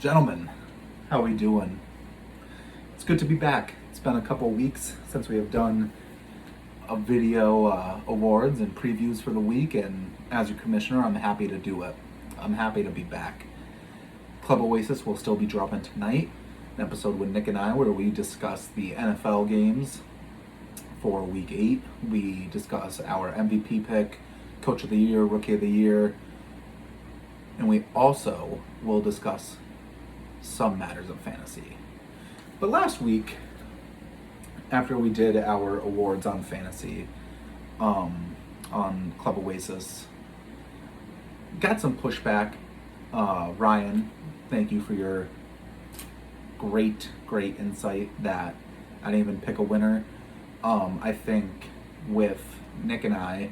Gentlemen, how we doing? It's good to be back. It's been a couple weeks since we have done a video awards and previews for the week, and as your commissioner, I'm happy to do it. I'm happy to be back. Club Oasis will still be dropping tonight, an episode with Nick and I where we discuss the NFL games for Week 8. We discuss our MVP pick, Coach of the Year, Rookie of the Year, and we also will discuss some matters of fantasy. But last week, after we did our awards on fantasy, on Club Oasis, got some pushback. Ryan, thank you for your great insight that I didn't even pick a winner. I think with Nick and I,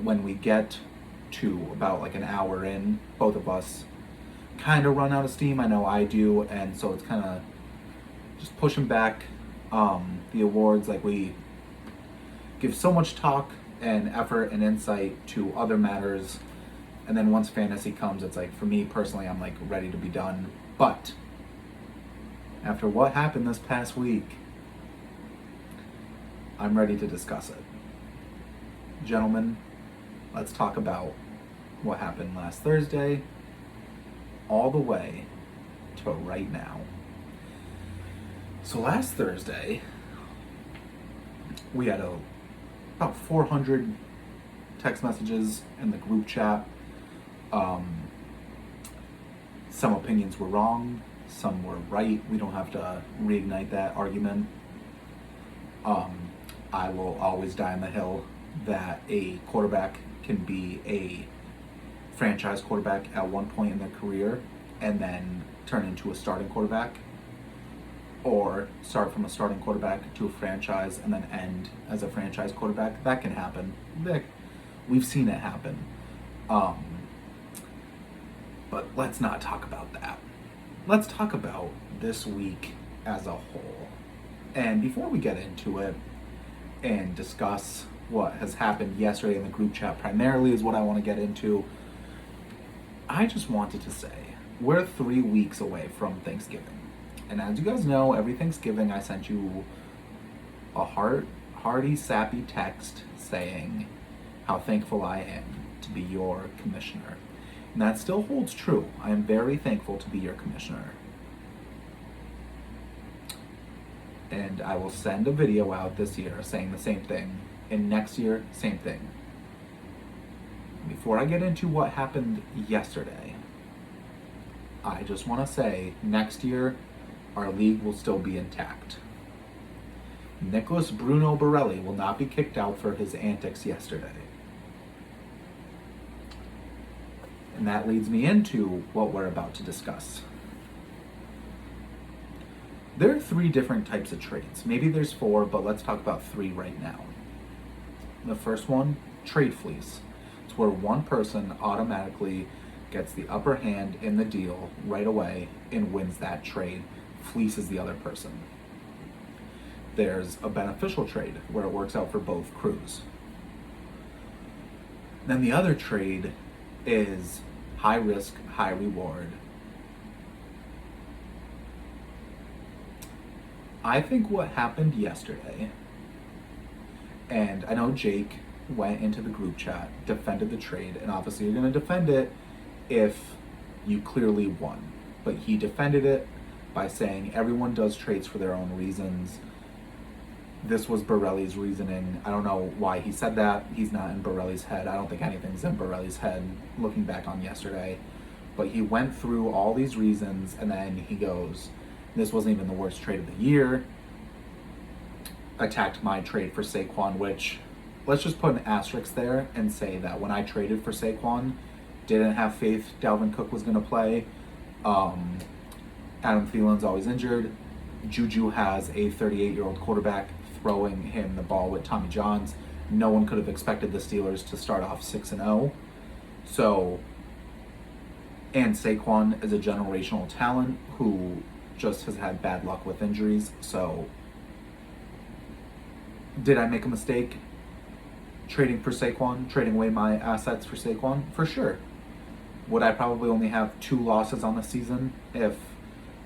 when we get to about like an hour in, both of us kind of run out of steam. I know I do, and so it's kind of just pushing back the awards. Like, we give so much talk and effort and insight to other matters, and then once fantasy comes, it's like, for me personally, I'm like ready to be done. But after what happened this past week, I'm ready to discuss it. Gentlemen, let's talk about what happened last Thursday all the way to right now. So last Thursday, we had about 400 text messages in the group chat. Some opinions were wrong, some were right. We don't have to reignite that argument. I will always die on the hill that a quarterback can be a franchise quarterback at one point in their career and then turn into a starting quarterback, or start from a starting quarterback to a franchise and then end as a franchise quarterback. That can happen. We've seen it happen. But let's not talk about that. Let's talk about this week as a whole. And before we get into it and discuss what has happened yesterday in the group chat, primarily is what I want to get into, I just wanted to say, we're 3 weeks away from Thanksgiving. And as you guys know, every Thanksgiving I sent you a hearty, sappy text saying how thankful I am to be your commissioner. And that still holds true. I am very thankful to be your commissioner. And I will send a video out this year saying the same thing. And next year, same thing. Before I get into what happened yesterday, I just want to say, next year, our league will still be intact. Nicholas Bruno Borelli will not be kicked out for his antics yesterday. And that leads me into what we're about to discuss. There are 3 different types of trades. Maybe there's 4, but let's talk about 3 right now. The first one, trade fleece. It's where one person automatically gets the upper hand in the deal right away and wins that trade, fleeces the other person. There's a beneficial trade where it works out for both crews. Then the other trade is high risk, high reward. I think what happened yesterday, and I know Jake went into the group chat, defended the trade, and obviously you're going to defend it if you clearly won. But he defended it by saying everyone does trades for their own reasons. This was Borelli's reasoning. I don't know why he said that. He's not in Borelli's head. I don't think anything's in Borelli's head, looking back on yesterday. But he went through all these reasons, and then he goes, this wasn't even the worst trade of the year. Attacked my trade for Saquon, which, let's just put an asterisk there and say that when I traded for Saquon, didn't have faith Dalvin Cook was going to play. Adam Thielen's always injured. Juju has a 38-year-old quarterback throwing him the ball with Tommy Johns. No one could have expected the Steelers to start off 6-0. So, and Saquon is a generational talent who just has had bad luck with injuries. So, did I make a mistake trading for Saquon, trading away my assets for Saquon? For sure. Would I probably only have 2 losses on the season if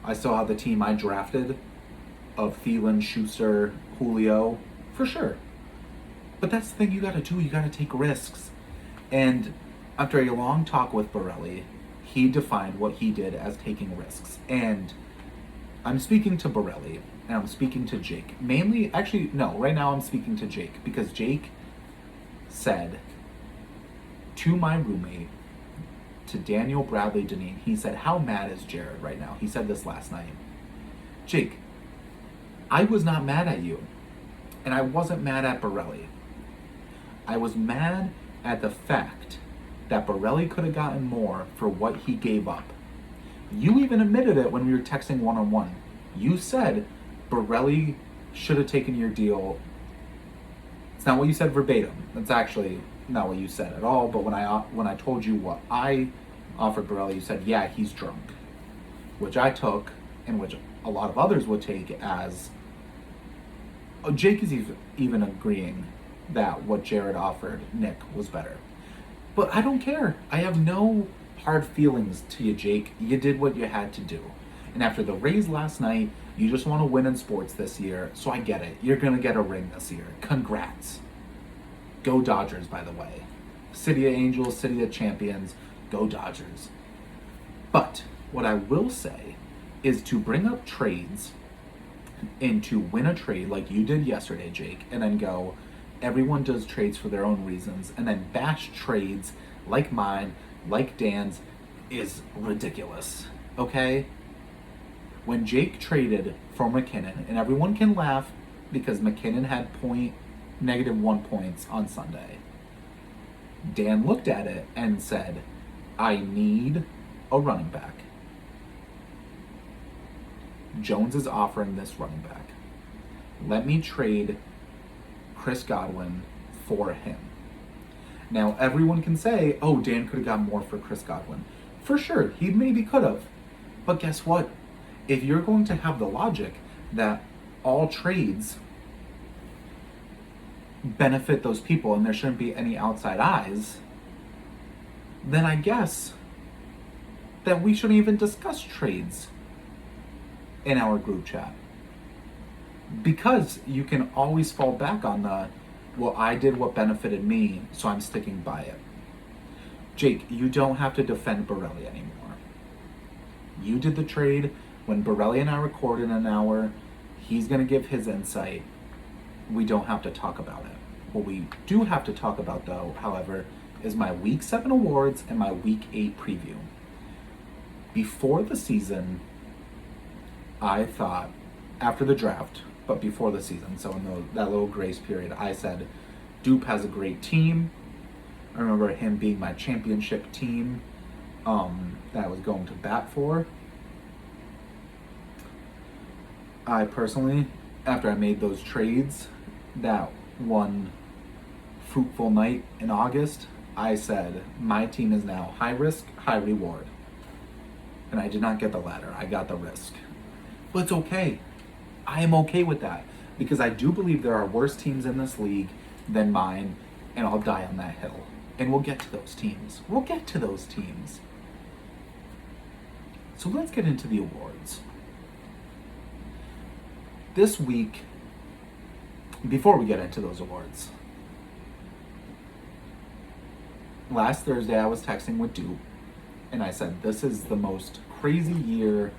I still had the team I drafted of Thielen, Schuster, Julio? For sure. But that's the thing you gotta do. You gotta take risks. And after a long talk with Borelli, he defined what he did as taking risks. And I'm speaking to Borelli and I'm speaking to Jake. Mainly, actually, no, right now I'm speaking to Jake because Jake said to my roommate, to Daniel Bradley Deneen, he said, "How mad is Jared right now?" He said this last night. Jake, I was not mad at you. And I wasn't mad at Borelli. I was mad at the fact that Borelli could have gotten more for what he gave up. You even admitted it when we were texting one-on-one. You said Borelli should have taken your deal. It's not what you said verbatim. That's actually not what you said at all. But when I told you what I offered Borelli, you said, "Yeah, he's drunk," which I took, and which a lot of others would take as. Jake is even agreeing that what Jared offered Nick was better. But I don't care. I have no hard feelings to you, Jake. You did what you had to do. And after the Rays last night, you just want to win in sports this year, so I get it. You're going to get a ring this year. Congrats. Go Dodgers, by the way. City of Angels, City of Champions. Go Dodgers. But what I will say is to bring up trades and to win a trade like you did yesterday, Jake, and then go, everyone does trades for their own reasons, and then bash trades like mine, like Dan's, is ridiculous, okay? When Jake traded for McKinnon, and everyone can laugh because McKinnon had -1 points on Sunday, Dan looked at it and said, I need a running back. Jones is offering this running back. Let me trade Chris Godwin for him. Now, everyone can say, oh, Dan could have got more for Chris Godwin. For sure, he maybe could have. But guess what? If you're going to have the logic that all trades benefit those people and there shouldn't be any outside eyes, then I guess that we shouldn't even discuss trades in our group chat. Because you can always fall back on the, well, I did what benefited me, so I'm sticking by it. Jake, you don't have to defend Borelli anymore. You did the trade. When Borelli and I recorded an hour, he's going to give his insight. We don't have to talk about it. What we do have to talk about, though, however, is my Week 7 awards and my Week 8 preview. Before the season, I thought, after the draft, but before the season, so in that little grace period, I said, Dupe has a great team. I remember him being my championship team that I was going to bat for. I personally, after I made those trades, that one fruitful night in August, I said, my team is now high risk, high reward. And I did not get the latter. I got the risk. But it's okay. I am okay with that because I do believe there are worse teams in this league than mine, and I'll die on that hill. And we'll get to those teams. We'll get to those teams. So let's get into the awards. This week, before we get into those awards, last Thursday I was texting with Dupe, and I said, this is the most crazy year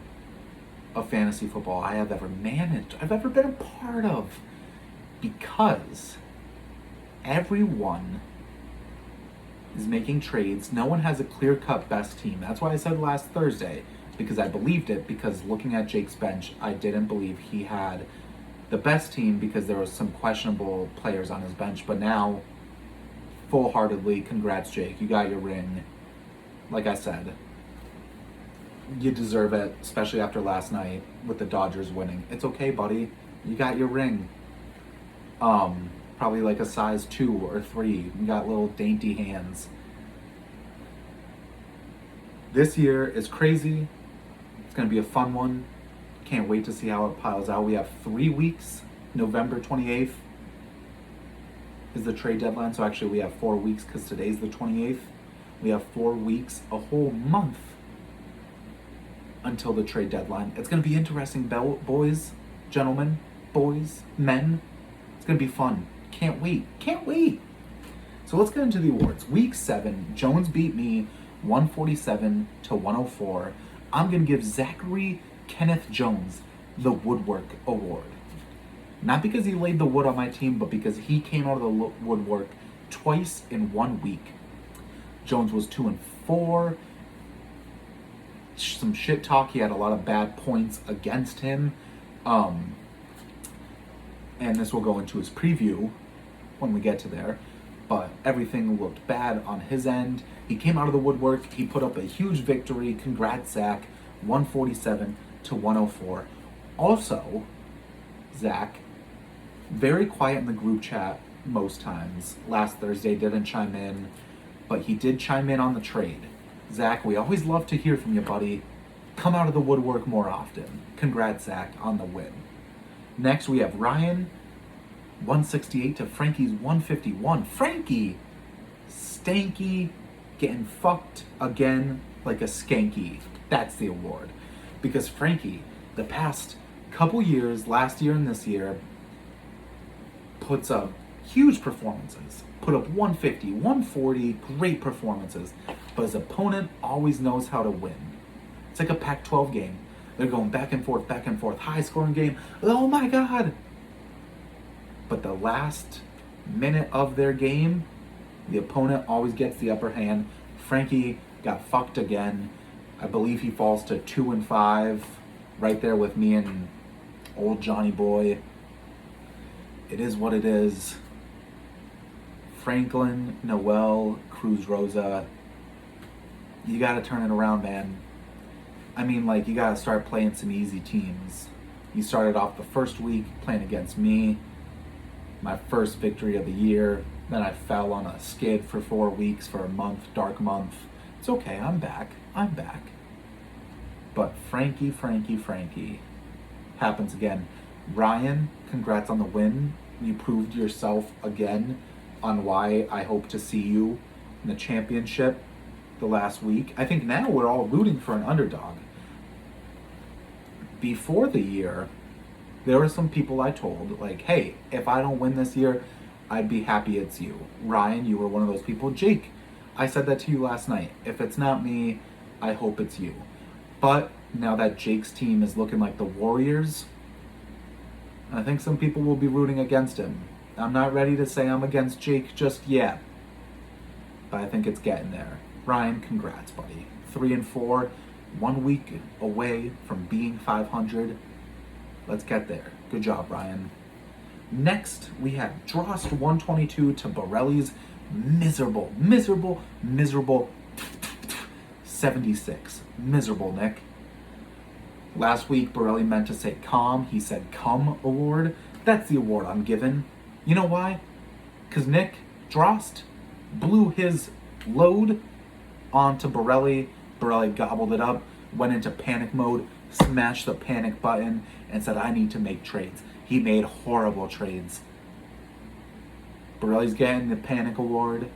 of fantasy football I have ever managed, I've ever been a part of, because everyone is making trades. No one has a clear-cut best team. That's why I said last Thursday, because I believed it, because looking at Jake's bench, I didn't believe he had the best team because there was some questionable players on his bench. But now, full-heartedly, congrats, Jake. You got your ring. Like I said, you deserve it, especially after last night with the Dodgers winning. It's okay, buddy. You got your ring. Probably like a size 2 or 3. You got little dainty hands. This year is crazy. It's going to be a fun one. Can't wait to see how it piles out. We have 3 weeks. November 28th is the trade deadline. So actually we have 4 weeks because today's the 28th. We have 4 weeks, a whole month until the trade deadline. It's going to be interesting, boys, gentlemen, boys, men. It's going to be fun. Can't wait. Can't wait. So let's get into the awards. Week 7, Jones beat me 147 to 104. I'm going to give Zachary Kenneth Jones the Woodwork Award. Not because he laid the wood on my team, but because he came out of the woodwork twice in 1 week. Jones was 2-4. Some shit talk. He had a lot of bad points against him. And this will go into his preview when we get to there. But everything looked bad on his end. He came out of the woodwork. He put up a huge victory. Congrats, Zach. 147 to 104. Also, Zach, very quiet in the group chat most times. Last Thursday didn't chime in, but he did chime in on the trade. Zach, we always love to hear from you, buddy. Come out of the woodwork more often. Congrats, Zach, on the win. Next, we have Ryan, 168 to Frankie's 151. Frankie, stanky, getting fucked again like a skanky. That's the award. Because Frankie, the past couple years, last year and this year, puts up huge performances. Put up 150, 140, great performances. But his opponent always knows how to win. It's like a Pac-12 game. They're going back and forth, high scoring game. Oh my God! But the last minute of their game, the opponent always gets the upper hand. Frankie got fucked again. I believe he falls to 2-5, right there with me and old Johnny Boy. It is what it is. Franklin, Noel, Cruz Rosa, you gotta turn it around, man. I mean, like, you gotta start playing some easy teams. You started off the first week playing against me, my first victory of the year. Then I fell on a skid for 4 weeks, for a month, dark month. It's okay, I'm back. But Frankie happens again. Ryan, congrats on the win. You proved yourself again on why I hope to see you in the championship the last week. I think now we're all rooting for an underdog. Before the year, there were some people I told, like, hey, if I don't win this year, I'd be happy it's you. Ryan, you were one of those people. Jake, I said that to you last night. If it's not me, I hope it's you. But now that Jake's team is looking like the Warriors, I think some people will be rooting against him. I'm not ready to say I'm against Jake just yet, but I think it's getting there. Ryan, congrats, buddy. 3-4, 1 week away from being 500. Let's get there. Good job, Ryan. Next, we have Drost 122 to Borelli's miserable 76. Miserable, Nick. Last week, Borelli meant to say calm. He said cum award. That's the award I'm giving. You know why? Because Nick Drost blew his load onto Borelli. Borelli gobbled it up, went into panic mode, smashed the panic button, and said, I need to make trades. He made horrible trades. Borelli's getting the panic award.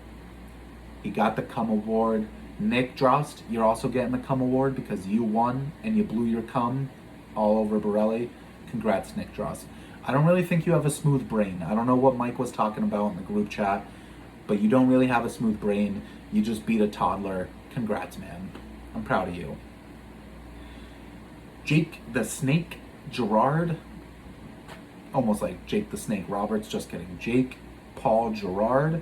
He got the cum award. Nick Drost, you're also getting the cum award because you won and you blew your cum all over Borelli. Congrats, Nick Drost. I don't really think you have a smooth brain. I don't know what Mike was talking about in the group chat, but you don't really have a smooth brain. You just beat a toddler. Congrats, man. I'm proud of you. Jake the Snake Gerard, almost like Jake the Snake Roberts, just kidding. Jake Paul Gerard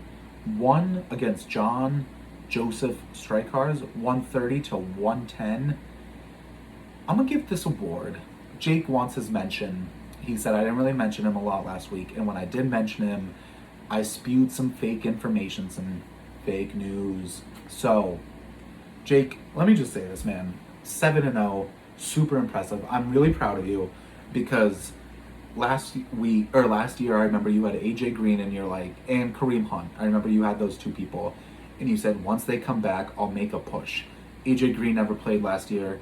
won against John Joseph Strikars, 130 to 110. I'm gonna give this award. Jake wants his mention. He said I didn't really mention him a lot last week, and when I did mention him, I spewed some fake information, some fake news. So, Jake, let me just say this, man. 7-0, super impressive. I'm really proud of you because last year, I remember you had AJ Green and and Kareem Hunt. I remember you had those two people. And you said, once they come back, I'll make a push. AJ Green never played last year,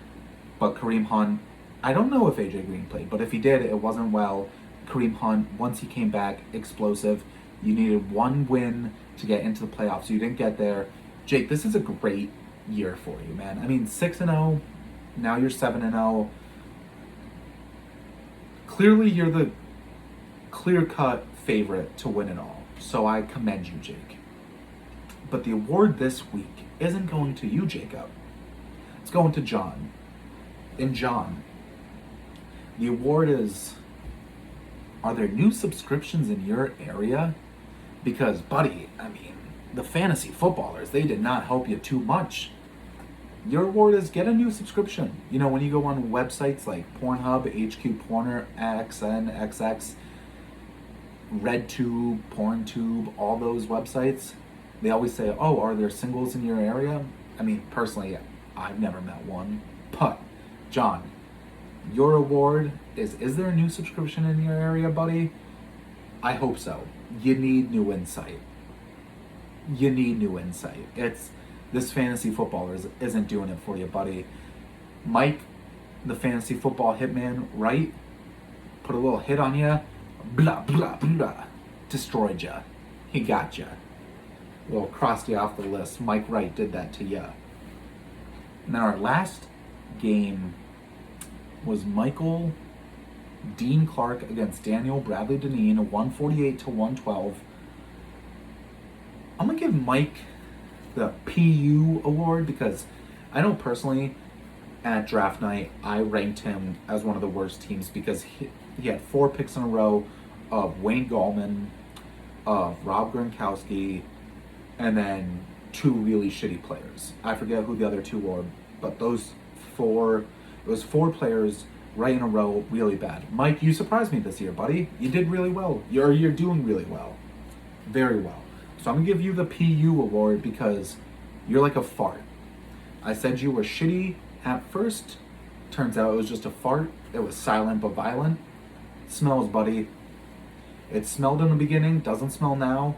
but Kareem Hunt, I don't know if AJ Green played, but if he did, it wasn't well. Kareem Hunt, once he came back, explosive. You needed one win to get into the playoffs. You didn't get there. Jake, this is a great year for you, man. I mean, 6-0, now you're 7-0. Clearly, you're the clear-cut favorite to win it all. So I commend you, Jake. But the award this week isn't going to you, Jacob. It's going to John. And John, the award is, are there new subscriptions in your area? Because, buddy, I mean, the fantasy footballers, they did not help you too much. Your award is get a new subscription. You know, when you go on websites like Pornhub, HQ Porner, XN, XX, RedTube, PornTube, all those websites, they always say, oh, are there singles in your area? I mean, personally, I've never met one. But, John, your award is there a new subscription in your area, buddy? I hope so. You need new insight. You need new insight. This fantasy footballer isn't doing it for you, buddy. Mike, the fantasy football hitman, right? Put a little hit on you. Blah, blah, blah. Destroyed you. He got you. Well, crossed you off the list. Mike Wright did that to you. Now, our last game was Michael Dean Clark against Daniel Bradley Deneen, 148 to 112. I'm going to give Mike the PU award because I know personally at draft night I ranked him as one of the worst teams because he had 4 picks in a row of Wayne Gallman, of Rob Gronkowski, and then 2 really shitty players. I forget who the other 2 were, but it was 4 players right in a row, really bad. Mike, you surprised me this year, buddy. You did really well. You're doing really well. Very well. So I'm going to give you the PU award because you're like a fart. I said you were shitty at first. Turns out it was just a fart. It was silent but violent. Smells, buddy. It smelled in the beginning, doesn't smell now.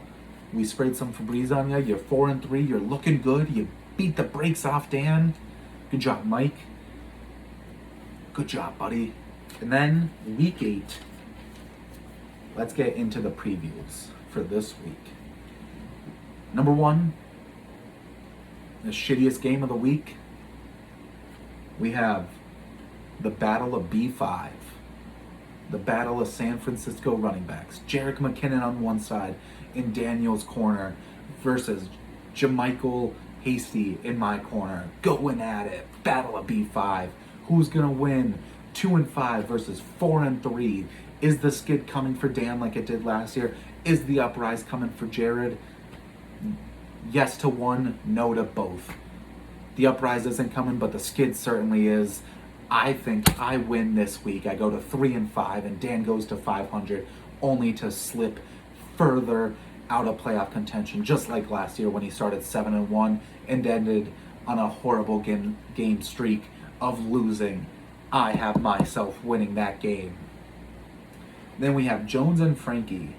We sprayed some Febreze on you. You're 4-3. You're looking good. You beat the brakes off Dan. Good job, Mike. Good job, buddy. And then week 8. Let's get into the previews for this week. Number 1, the shittiest game of the week. We have the Battle of B5. The Battle of San Francisco running backs. Jerick McKinnon on one side in Daniel's corner versus Jermichael Hasty in my corner. Going at it. Battle of B5. Who's going to win? 2-5 versus 4-3. Is the skid coming for Dan like it did last year? Is the uprise coming for Jared? Yes to one, no to both. The uprise isn't coming, but the skid certainly is. I think I win this week. I go to 3-5, and Dan goes to 500, only to slip further out of playoff contention, just like last year when he started 7-1 and ended on a horrible game streak of losing. I have myself winning that game. Then we have Jones and Frankie.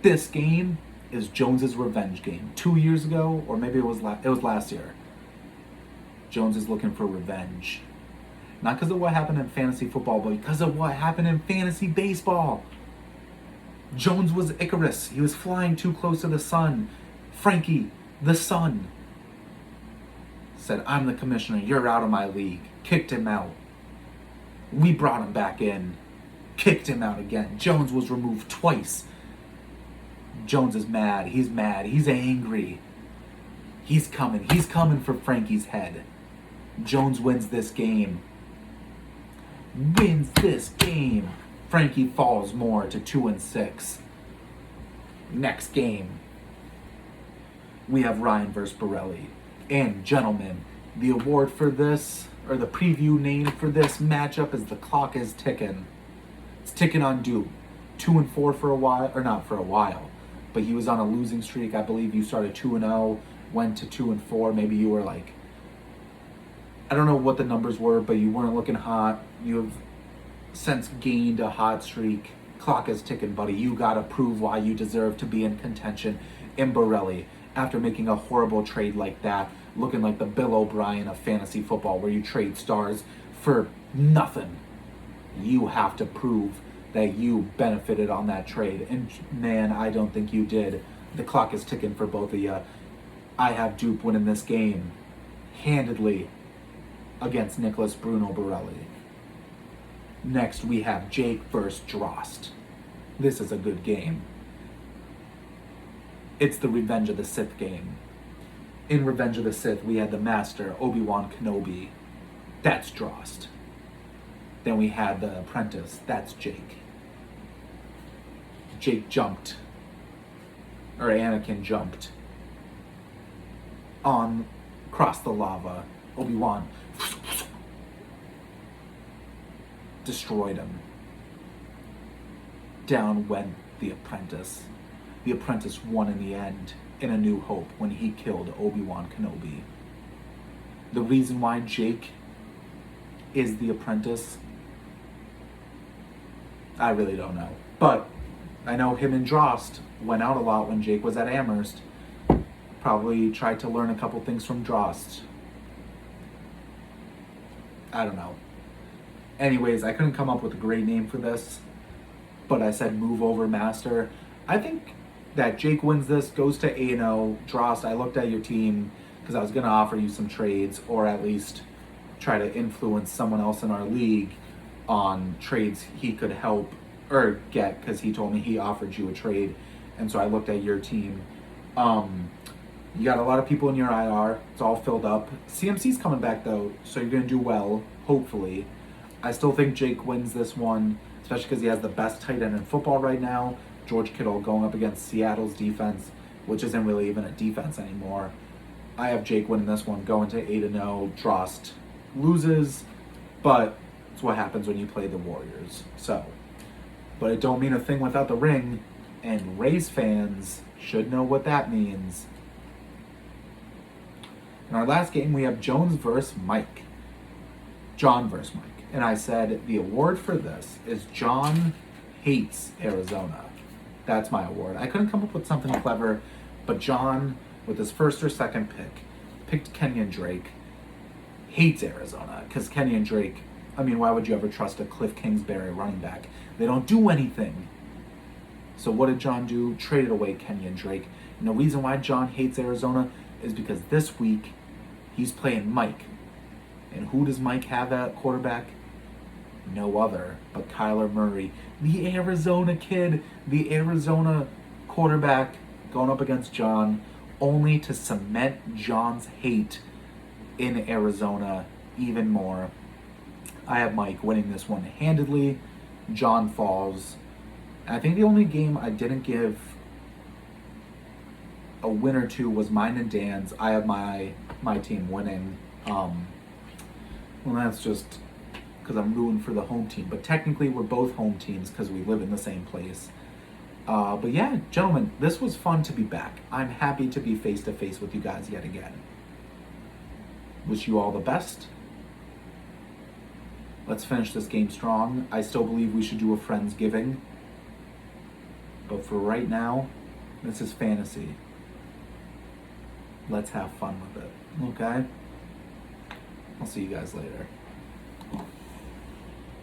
This game is Jones's revenge game. 2 years ago, or maybe it was last year. Jones is looking for revenge. Not because of what happened in fantasy football, but because of what happened in fantasy baseball. Jones was Icarus. He was flying too close to the sun. Frankie, the sun, said, I'm the commissioner. You're out of my league. Kicked him out. We brought him back in. Kicked him out again. Jones was removed twice. Jones is mad. He's angry. He's coming for Frankie's head. Jones wins this game. Frankie falls more to 2-6. Next game, we have Ryan versus Borelli. And gentlemen, the award for this, or the preview name for this matchup is The Clock is Ticking. It's ticking on Duke. 2-4 for a while, or not for a while, but he was on a losing streak. I believe you started 2-0, went to 2-4. Maybe you were like, I don't know what the numbers were, but you weren't looking hot. You have since gained a hot streak. Clock is ticking, buddy. You gotta prove why you deserve to be in contention in Borelli after making a horrible trade like that, looking like the Bill O'Brien of fantasy football where you trade stars for nothing. You have to prove that you benefited on that trade. And man, I don't think you did. The clock is ticking for both of you. I have Dupe winning this game handedly against Nicholas Bruno Borelli. Next, we have Jake versus Drost. This is a good game. It's the Revenge of the Sith game. In Revenge of the Sith, we had the Master, Obi-Wan Kenobi. That's Drost. Then we had the Apprentice. That's Jake. Jake jumped, or Anakin jumped on across the lava. Obi-Wan destroyed him. Down went the Apprentice. The Apprentice won in the end in A New Hope when he killed Obi-Wan Kenobi. The reason why Jake is the Apprentice, I really don't know. But I know him and Drost went out a lot when Jake was at Amherst. Probably tried to learn a couple things from Drost. I don't know. Anyways, I couldn't come up with a great name for this, but I said move over Master. I think that Jake wins this, goes to 8-0. Drost, I looked at your team because I was going to offer you some trades, or at least try to influence someone else in our league on trades he could help or get, because he told me he offered you a trade. And so I looked at your team. You got a lot of people in your IR. It's all filled up. CMC's coming back though, so you're going to do well, hopefully. I still think Jake wins this one, especially because he has the best tight end in football right now. George Kittle going up against Seattle's defense, which isn't really even a defense anymore. I have Jake winning this one, going to 8-0. Drost loses, but it's what happens when you play the Warriors. So, but it don't mean a thing without the ring, and Rays fans should know what that means. In our last game, we have Jones versus Mike. John versus Mike. And I said the award for this is John hates Arizona. That's my award. I couldn't come up with something clever, but John, with his first or second pick, picked Kenyon Drake. Hates Arizona, because Kenyon Drake, I mean, why would you ever trust a Cliff Kingsbury running back? They don't do anything. So what did John do? Traded away Kenyon Drake. And the reason why John hates Arizona is because this week he's playing Mike. And who does Mike have at quarterback? No other but Kyler Murray, the Arizona kid, the Arizona quarterback, going up against John, only to cement John's hate in Arizona even more. I have Mike winning this one handedly. John falls. And I think the only game I didn't give a winner to was mine and Dan's. I have my team winning. Well, that's just because I'm rooting for the home team. But technically, we're both home teams because we live in the same place. But yeah, gentlemen, this was fun to be back. I'm happy to be face-to-face with you guys yet again. Wish you all the best. Let's finish this game strong. I still believe we should do a Friendsgiving. But for right now, this is fantasy. Let's have fun with it, okay? I'll see you guys later.